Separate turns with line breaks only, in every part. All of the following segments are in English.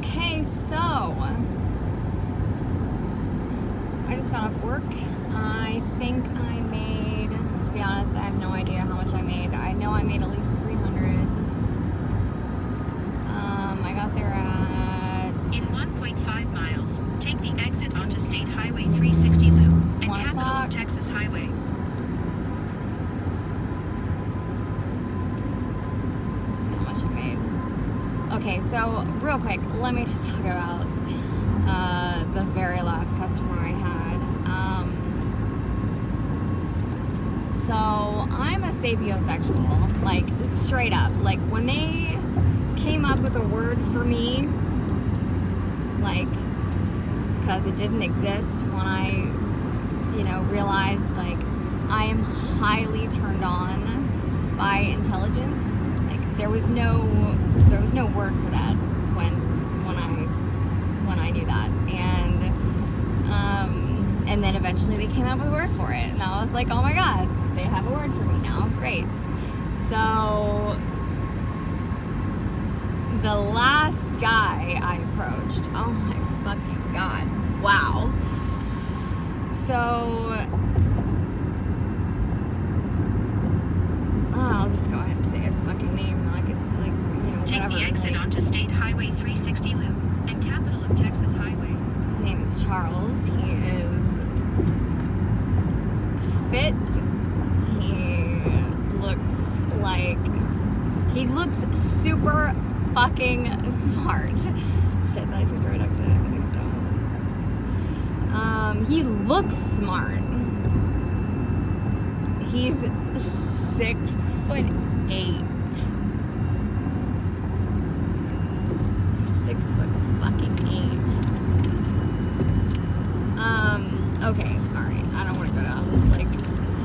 Okay, so I just got off work. I think I made, to be honest, I have no idea how much I made. I know I made at least 300. I got there at...
In 1.5 miles, take the exit onto State Highway 360 Loop and Capital of Texas Highway.
Let's see how much I made. Okay, so real quick, let me just talk about the very last customer I had. So I'm a sapiosexual, like straight up. Like when they came up with a word for me, like, because it didn't exist when I, realized like I am highly turned on by intelligence. Like there was no word for that when I knew that, and then eventually they came up with a word for it, and I was like, oh my god, they have a word for me now, great. So the last guy I approached, oh my fucking god, wow. So I'll just go ahead and say his fucking name,
Take
whatever.
the exit onto State Highway 360 Loop and Capital of Texas Highway.
His name is Charles. He is fit. He looks super fucking smart. Shit, did I say the right exit? I think so. He looks smart. He's 6'8". 6'8". Okay, alright. I don't want to go down,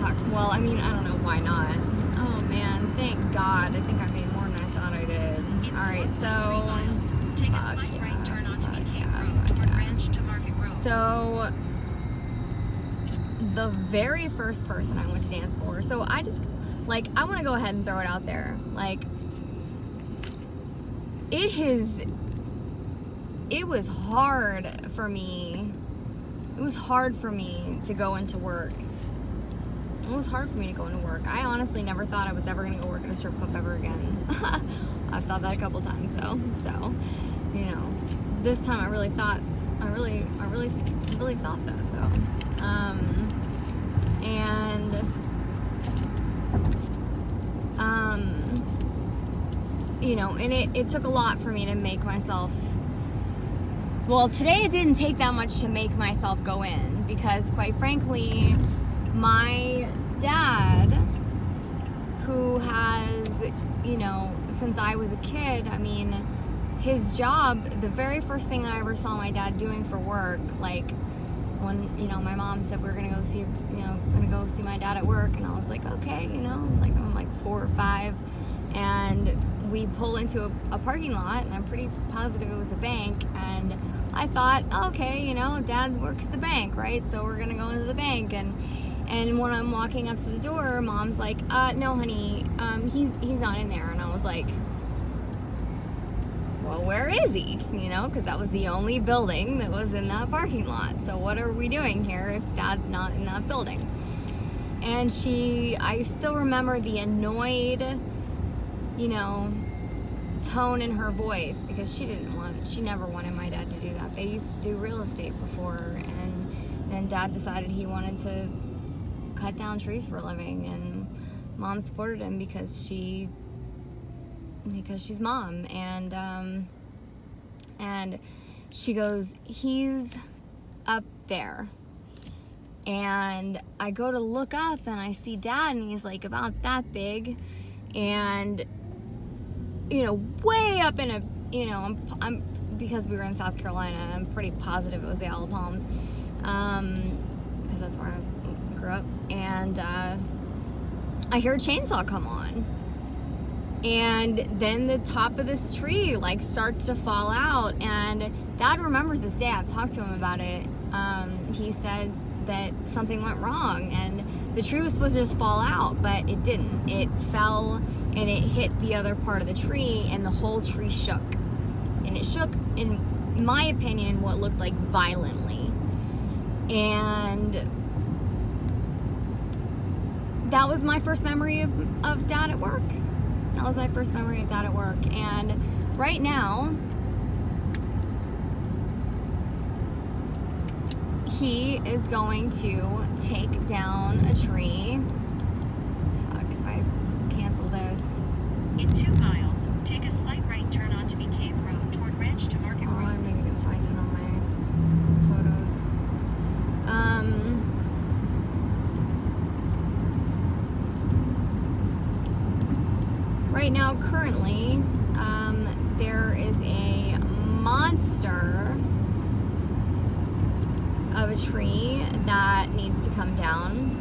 talk. Well, I mean, I don't know why not. Oh, man, thank God. I think I made more than I thought I did. Alright, so...
Take a slight right turn onto Cave Road toward Ranch to Market Road.
So, the very first person I went to dance for, so I just, I want to go ahead and throw it out there. It was hard for me. It was hard for me to go into work. It was hard for me to go into work. I honestly never thought I was ever going to go work at a strip club ever again. I've thought that a couple times though. So, this time I really thought that though. And it took a lot for me to make myself. Well, today it didn't take that much to make myself go in, because quite frankly, my dad, who has, since I was a kid, I mean, his job, the very first thing I ever saw my dad doing for work, when, my mom said we were gonna go see my dad at work, and I was like, okay, I'm like 4 or 5, and we pull into a parking lot, and I'm pretty positive it was a bank, and I thought, okay, dad works the bank, right? So we're gonna go into the bank, and when I'm walking up to the door, mom's like, no, honey, he's not in there, and I was like, well, where is he? Because that was the only building that was in that parking lot. So what are we doing here if dad's not in that building? And I still remember the annoyed, tone in her voice, because she never wanted my dad to do that. They used to do real estate before, and then dad decided he wanted to cut down trees for a living, and mom supported him because she's mom, and she goes, he's up there. And I go to look up, and I see dad, and he's like about that big, and way up in a, I'm because we were in South Carolina, I'm pretty positive it was the Isle of Palms, because that's where I grew up, and I hear a chainsaw come on, and then the top of this tree starts to fall out, and dad remembers this day. I've talked to him about it. He said that something went wrong, and the tree was supposed to just fall out, but it didn't. It fell, and it hit the other part of the tree, and the whole tree shook. and it shook, in my opinion, what looked like violently. And that was my first memory of Dad at work. That was my first memory of Dad at work. And right now, he is going to take down a tree. Fuck, if I cancel this.
In 2 miles, take a slight right turn onto Bee Cave Road toward Ranch to Market
Oh,
Road.
I'm maybe gonna find it on my photos. Right now, currently, there is a monster of a tree that needs to come down.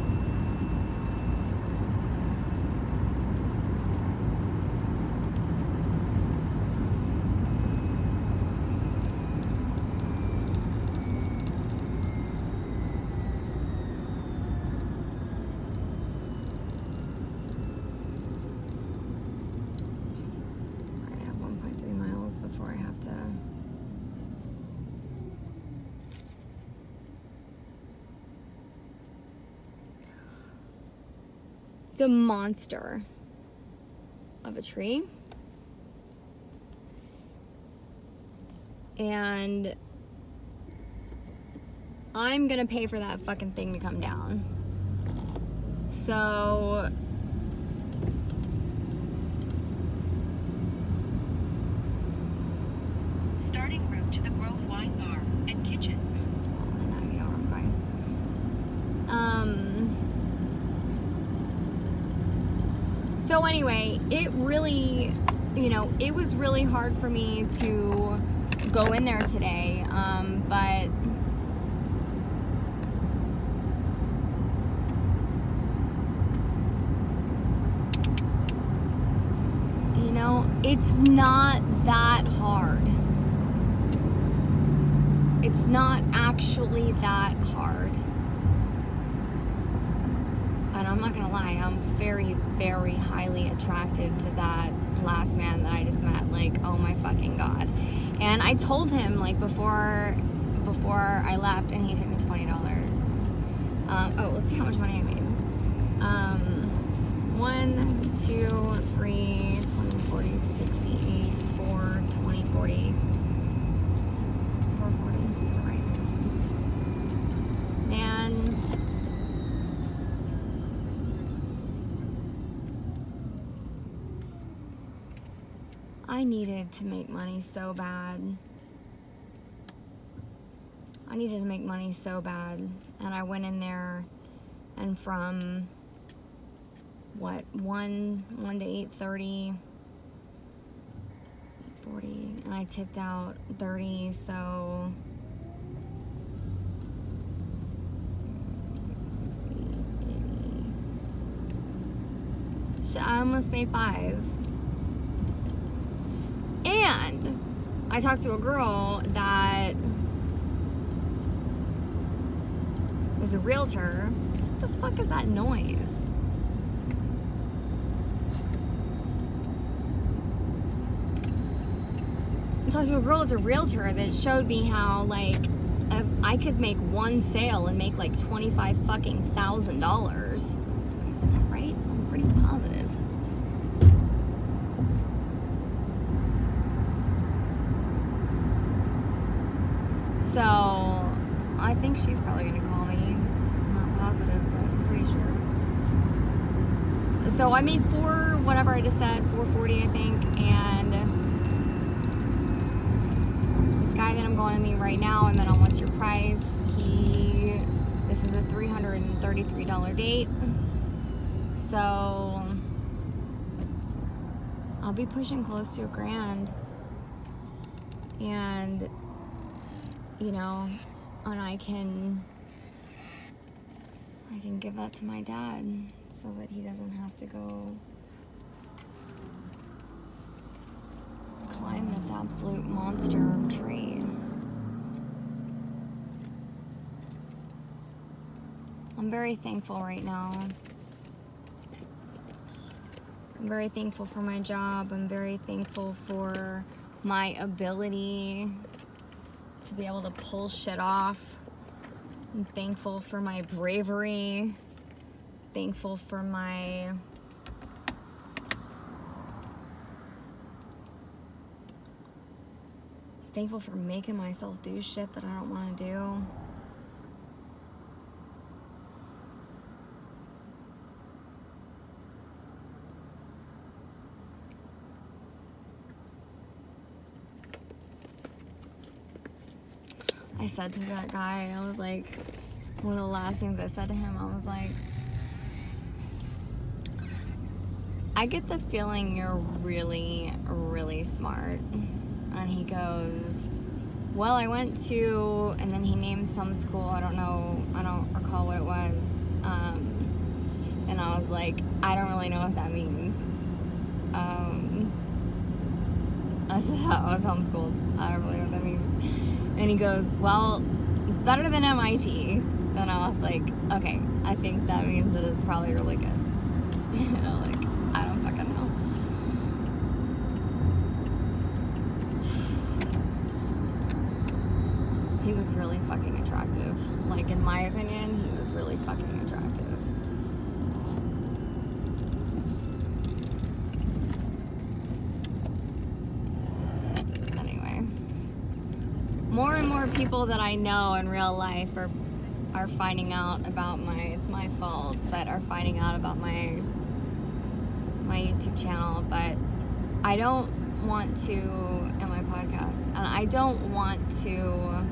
I have 1.3 miles before I have to. It's a monster of a tree. And I'm gonna pay for that fucking thing to come down. So
Starting route to the Grove Wine Bar and Kitchen.
now you know where I'm going. So anyway, it really, it was really hard for me to go in there today. But it's not that hard. It's not actually that hard. And I'm not gonna lie, I'm very, very highly attracted to that last man that I just met. Like, oh my fucking God. And I told him, like, before I left, and he took me $20. Let's see how much money I made. 1, 2, 3, 20, 40, 60, 84, 20, 40. 440, right? And I needed to make money so bad. I needed to make money so bad. And I went in there, and from 1 to 8:30, 8:40, and I tipped out 30, so 60, 80. I almost made 5. And I talked to a girl that is a realtor. What the fuck is that noise? I talked to a girl that's a realtor that showed me how, like, I could make one sale and make like $25,000. Is that right? I'm pretty positive. So I think she's probably gonna call me. I'm not positive, but I'm pretty sure. So I made whatever I just said, 440, I think, and this guy that I'm going to meet right now, I met on What's Your Price. This is a $333 date. So I'll be pushing close to $1,000. And and I can give that to my dad so that he doesn't have to go climb this absolute monster of a tree. I'm very thankful right now. I'm very thankful for my job. I'm very thankful for my ability to be able to pull shit off. I'm thankful for my bravery. Thankful for my thankful for making myself do shit that I don't want to do. I said to that guy, I was like, one of the last things I said to him, I was like, I get the feeling you're really, really smart. And he goes, well, I went to, and then he named some school, I don't recall what it was. And I was like, I don't really know what that means. I said, I was homeschooled. I don't really know what that means. And he goes, well, it's better than MIT. And I was like, okay, I think that means that it's probably really good. You know, like, I don't fucking know. He was really fucking attractive. Like, in my opinion, he was really fucking attractive. More and more people that I know in real life are finding out about it's my fault, but are finding out about my YouTube channel, but I don't want to, and my podcast, and I don't want to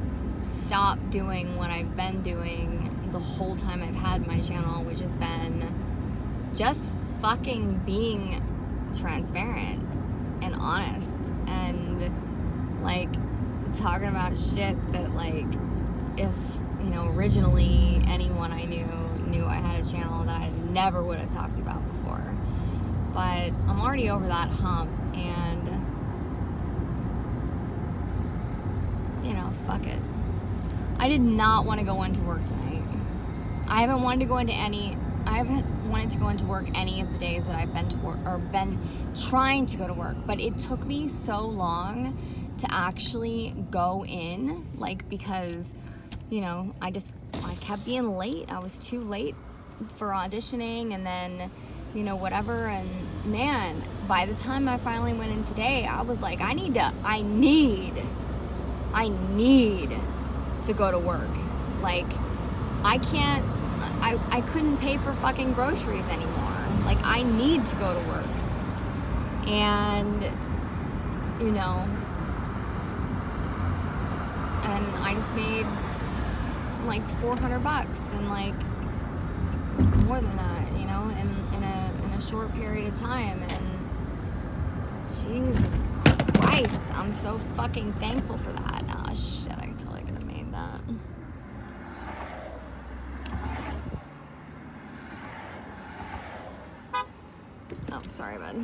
stop doing what I've been doing the whole time I've had my channel, which has been just fucking being transparent and honest and like talking about shit that, like, if, you know, originally anyone I knew I had a channel that I never would have talked about before. But I'm already over that hump, and, you know, fuck it. I did not want to go into work tonight. I haven't wanted to go into work any of the days that I've been to work, or been trying to go to work, but it took me so long to actually go in, like, because, you know, I kept being late. I was too late for auditioning, and then, you know, whatever, and man, by the time I finally went in today, I was like, I need to go to work. Like, I couldn't pay for fucking groceries anymore. Like, I need to go to work. And, you know, and I just made like $400 and like more than that, you know, in a short period of time. And Jesus Christ, I'm so fucking thankful for that. Oh shit, I totally could have made that. Oh, sorry, bud.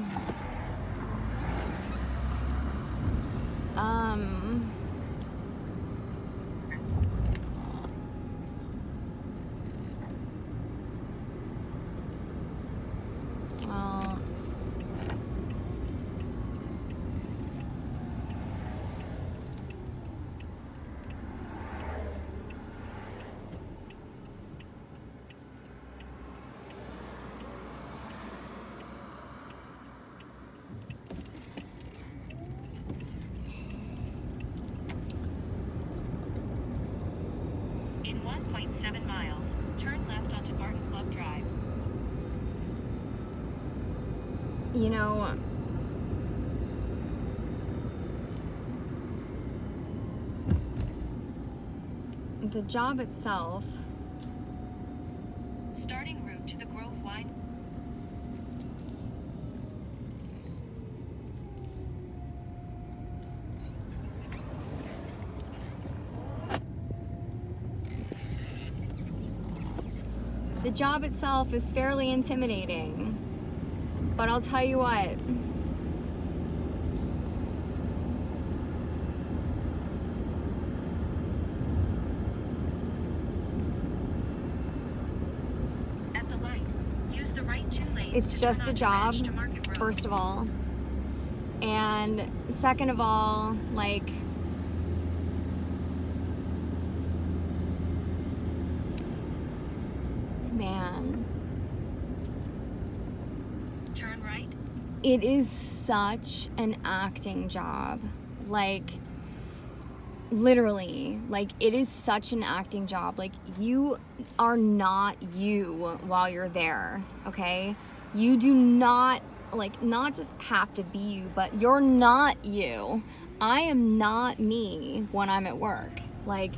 Well,
In 1.7 miles, turn left onto Barton Club Drive.
you know, the job itself,
Starting route to the Grove Wine.
the job itself is fairly intimidating. But I'll tell you what.
At the light, use the right 2 lanes.
It's
to
just
turn
a
onto
job,
Edge to Market Road.
first of all. And second of all, like, man,
Turn right.
it is such an acting job. Like, literally, like, it is such an acting job. Like, you are not you while you're there, okay? You do not, like, not just have to be you, but you're not you. I am not me when I'm at work. Like,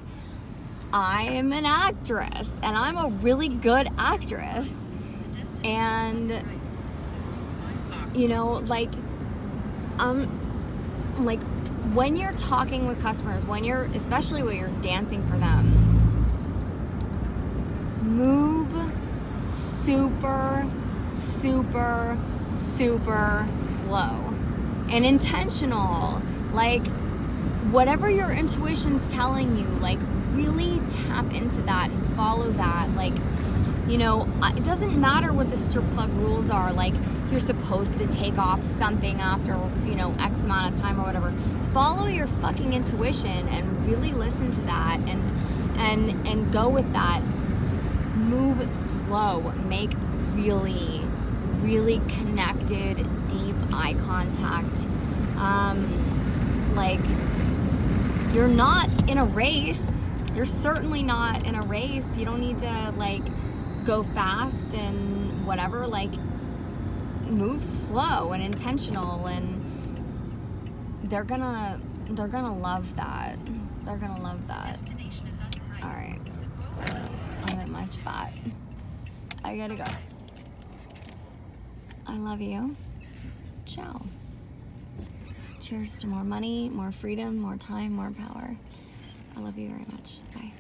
I am an actress, and I'm a really good actress. And, you know, like, when you're talking with customers, especially when you're dancing for them, move super, super, super slow and intentional. Like, whatever your intuition's telling you, like, really tap into that and follow that. Like, you know, it doesn't matter what the strip club rules are. Like, you're supposed to take off something after, you know, X amount of time or whatever. Follow your fucking intuition and really listen to that and go with that. Move slow. Make really, really connected, deep eye contact. Like, you're not in a race. You're certainly not in a race. You don't need to, like, go fast and whatever. Like, move slow and intentional, and they're gonna love that. They're gonna love that.
Destination is on your right.
All right, I'm at my spot. I gotta go. I love you. Ciao. Cheers to more money, more freedom, more time, more power. I love you very much. Bye.